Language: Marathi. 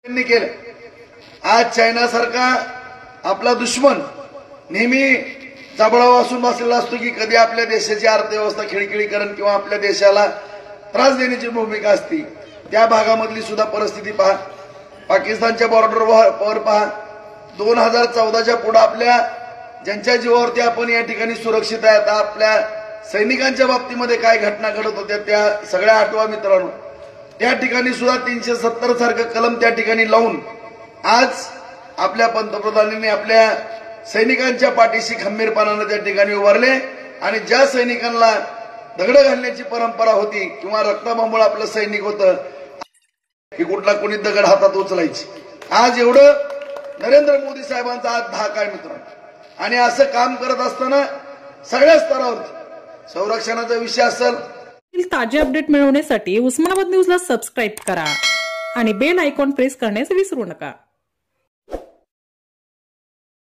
त्यांनी केलं। आज चायना सारखा आपला दुश्मन नेहमी जबळावा असून बसलेला असतो की कधी आपल्या देशाची अर्थव्यवस्था खिळखिळीकरण किंवा आपल्या देशाला त्रास देण्याची भूमिका असते। त्या भागामधली सुद्धा परिस्थिती पहा, पाकिस्तानच्या बॉर्डरवर पहा, 2014च्या पुढे आपल्या ज्यांच्या जीवावरती आपण या ठिकाणी सुरक्षित आहे, आता आपल्या सैनिकांच्या बाबतीमध्ये काय घटना घडत होत्या त्या सगळ्या आठवा मित्रांनो। त्या ठिकाणी सुद्धा 370 सारखं कलम त्या ठिकाणी लावून आज आपल्या पंतप्रधानांनी आपल्या सैनिकांच्या पाठीशी खंबीरपणाने त्या ठिकाणी उभारले आणि ज्या सैनिकांना दगड घालण्याची परंपरा होती किंवा रक्ताबांबूळ आपलं सैनिक होतं की कुठला कोणी दगड हातात उचलायची, आज एवढं नरेंद्र मोदी साहेबांचा आज धाक आहे मित्रांनो। आणि असं काम करत असताना सगळ्या स्तरावर संरक्षणाचा विषय असेल। ताजे अपडेट मिळवण्यासाठी उस्मानाबाद न्यूजला सबस्क्राईब करा आणि बेल आयकॉन प्रेस करण्यास विसरू नका।